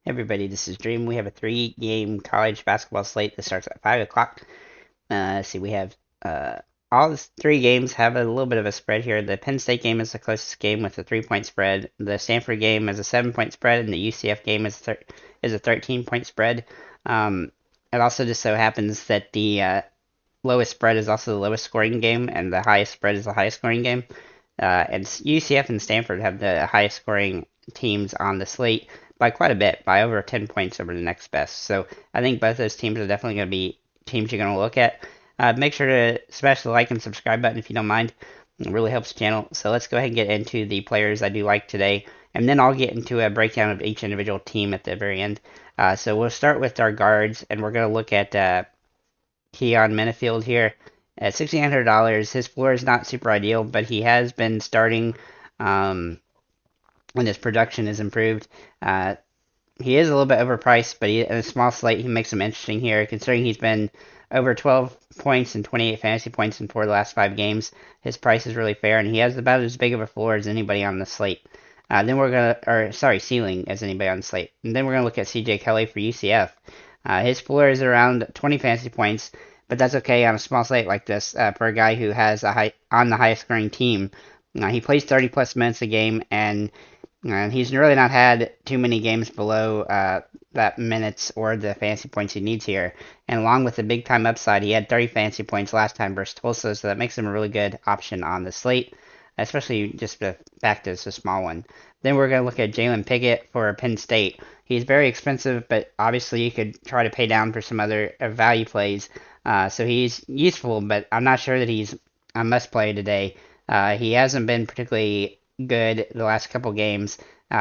Everybody, this is Dream. We have a 3-game college basketball slate that starts at 5 o'clock. Let's see, we have all the 3 games have a little bit of a spread here. The Penn State game is the closest game with a 3-point spread. The Stanford game is a 7-point spread, and the UCF game is a 13-point spread. It also just so happens that the lowest spread is also the lowest scoring game, and the highest spread is the highest scoring game. And UCF and Stanford have the highest scoring teams on the slate by quite a bit, by over 10 points over the next best. So I think both those teams are definitely going to be teams you're going to look at. Make sure to smash the like and subscribe button if you don't mind. It really helps the channel. So let's go ahead and get into the players I do like today, and then I'll get into a breakdown of each individual team at the very end. So we'll start with our guards, and we're going to look at Keon Minifield here at $1,600. His floor is not super ideal, but he has been starting, and his production is improved. He is a little bit overpriced, but in a small slate, he makes him interesting here, considering he's been over 12 points and 28 fantasy points in 4 of the last 5 games. His price is really fair, and he has about as big of a floor as anybody on the slate. Then we're ceiling as anybody on the slate. And then we're gonna look at CJ Kelly for UCF. His floor is around 20 fantasy points, but that's okay on a small slate like this for a guy who has on the highest scoring team. He plays 30 plus minutes a game, and he's really not had too many games below that minutes or the fantasy points he needs here. And along with the big time upside, he had 30 fantasy points last time versus Tulsa, so that makes him a really good option on the slate, especially just the fact that it's a small one. Then we're going to look at Jalen Pickett for Penn State. He's very expensive, but obviously you could try to pay down for some other value plays. So he's useful, but I'm not sure that he's a must play today. He hasn't been particularly good the last couple games.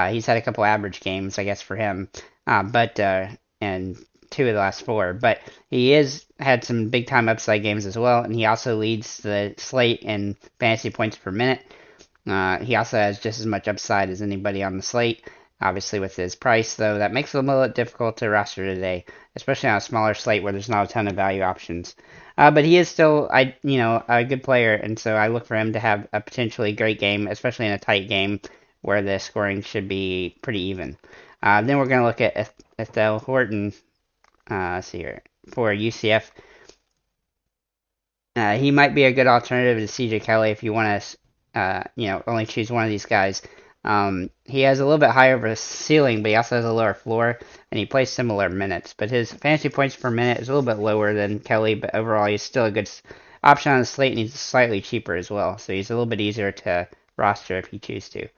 He's had a couple average games, I guess, for him, and 2 of the last 4. But he has had some big time upside games as well, and he also leads the slate in fantasy points per minute. He also has just as much upside as anybody on the slate. Obviously, with his price, though, that makes it a little bit difficult to roster today, especially on a smaller slate where there's not a ton of value options. But he is still, a good player, and so I look for him to have a potentially great game, especially in a tight game where the scoring should be pretty even. Then we're going to look at Ethel Horton, let's see here, for UCF. He might be a good alternative to CJ Kelly if you want to, only choose one of these guys. He has a little bit higher of a ceiling, but he also has a lower floor, and he plays similar minutes. But his fantasy points per minute is a little bit lower than Kelly, but overall he's still a good option on the slate, and he's slightly cheaper as well. So he's a little bit easier to roster if you choose to.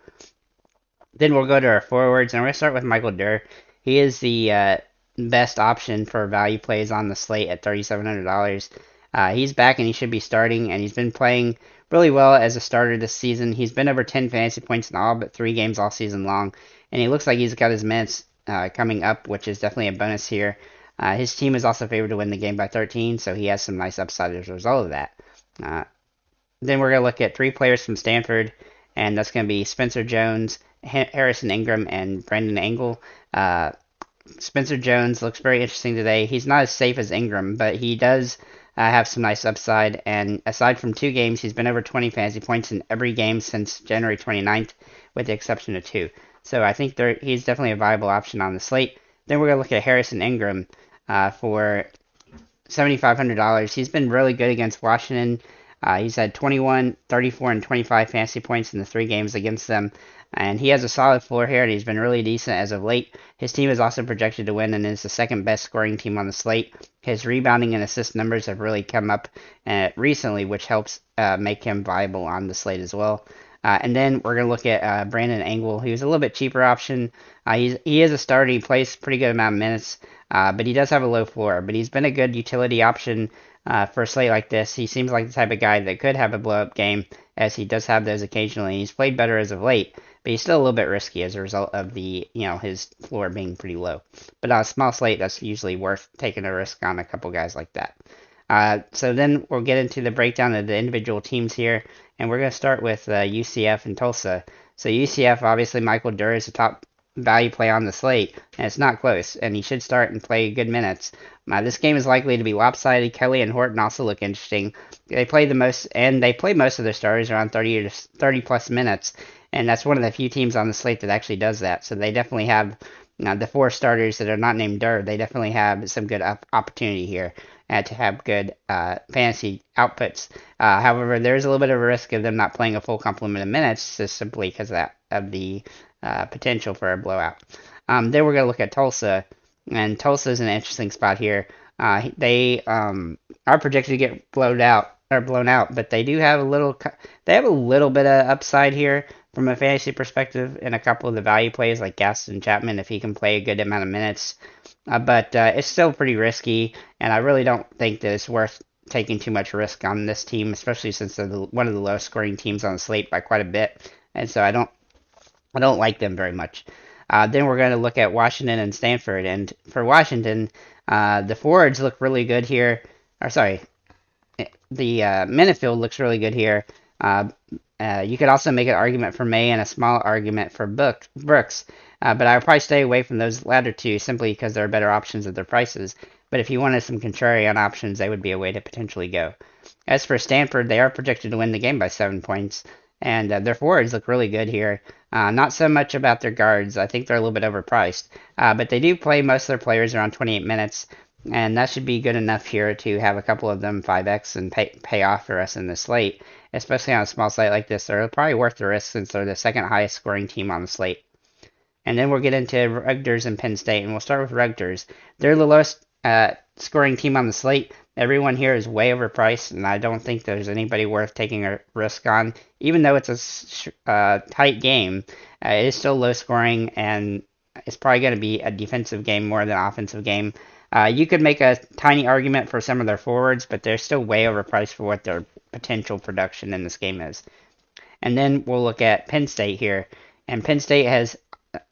Then we'll go to our forwards, and we're going to start with Michael Durr. He is the best option for value plays on the slate at $3,700. He's back, and he should be starting, and he's been playing really well as a starter this season. He's been over 10 fantasy points in all but 3 games all season long, and he looks like he's got his minutes coming up, which is definitely a bonus here. His team is also favored to win the game by 13, so he has some nice upside as a result of that. Then we're going to look at 3 players from Stanford, and that's going to be Spencer Jones, Harrison Ingram, and Brandon Angle. Spencer Jones looks very interesting today. He's not as safe as Ingram, but he does have some nice upside, and aside from 2 games, he's been over 20 fantasy points in every game since January 29th, with the exception of 2. So I think he's definitely a viable option on the slate. Then we're going to look at Harrison Ingram for $7,500. He's been really good against Washington. He's had 21, 34, and 25 fantasy points in the 3 games against them. And he has a solid floor here, and he's been really decent as of late. His team is also projected to win and is the second best scoring team on the slate. His rebounding and assist numbers have really come up recently, which helps make him viable on the slate as well. And then we're going to look at Brandon Angle. He was a little bit cheaper option. He is a starter. He plays a pretty good amount of minutes, but he does have a low floor. But he's been a good utility option for a slate like this. He seems like the type of guy that could have a blow-up game, as he does have those occasionally. He's played better as of late, but he's still a little bit risky as a result of his floor being pretty low. But on a small slate, that's usually worth taking a risk on a couple guys like that. So then we'll get into the breakdown of the individual teams here, and we're going to start with UCF and Tulsa. So UCF, obviously, Michael Durr is the top value play on the slate, and it's not close, and he should start and play good minutes. This game is likely to be lopsided. Kelly and Horton also look interesting. They play most of their starters around 30 plus minutes, and that's one of the few teams on the slate that actually does that. So they definitely have Now, the 4 starters that are not named Durr, they definitely have some good opportunity here to have good fantasy outputs. However, there is a little bit of a risk of them not playing a full complement of minutes just simply because of the potential for a blowout. Then we're going to look at Tulsa, and Tulsa is an interesting spot here. They are projected to get blown out, but they do have they have a little bit of upside here from a fantasy perspective in a couple of the value plays like Gaston Chapman if he can play a good amount of minutes. But it's still pretty risky, and I really don't think that it's worth taking too much risk on this team, especially since they're one of the lowest scoring teams on the slate by quite a bit, and so I don't like them very much. Then we're going to look at Washington and Stanford, and for Washington, the forwards look really good here. Or sorry, the minute field looks really good here. You could also make an argument for May and a small argument for Brooks, but I would probably stay away from those latter two simply because there are better options at their prices. But if you wanted some contrarian options, they would be a way to potentially go. As for Stanford, they are projected to win the game by 7 points, and their forwards look really good here. Not so much about their guards. I think they're a little bit overpriced, but they do play most of their players around 28 minutes, and that should be good enough here to have a couple of them 5x and pay off for us in the slate, especially on a small slate like this. They're probably worth the risk since they're the second highest scoring team on the slate. And then we'll get into Rutgers and Penn State, and we'll start with Rutgers. They're the lowest scoring team on the slate. Everyone here is way overpriced, and I don't think there's anybody worth taking a risk on. Even though it's a tight game, it is still low scoring, and it's probably going to be a defensive game more than an offensive game. You could make a tiny argument for some of their forwards, but they're still way overpriced for what their potential production in this game is. And then we'll look at Penn State here. And Penn State has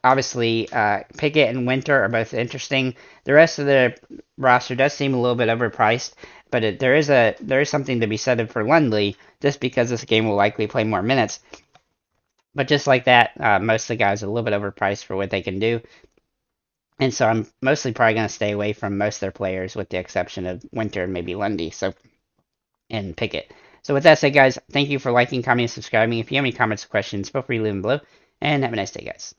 obviously Pickett and Winter are both interesting. The rest of the roster does seem a little bit overpriced, but there is something to be said for Lundley just because this game will likely play more minutes. But just like that, most of the guys are a little bit overpriced for what they can do. And so I'm mostly probably going to stay away from most of their players with the exception of Winter and maybe Lundy and Pickett. So with that said, guys, thank you for liking, commenting, and subscribing. If you have any comments or questions, feel free to leave them below. And have a nice day, guys.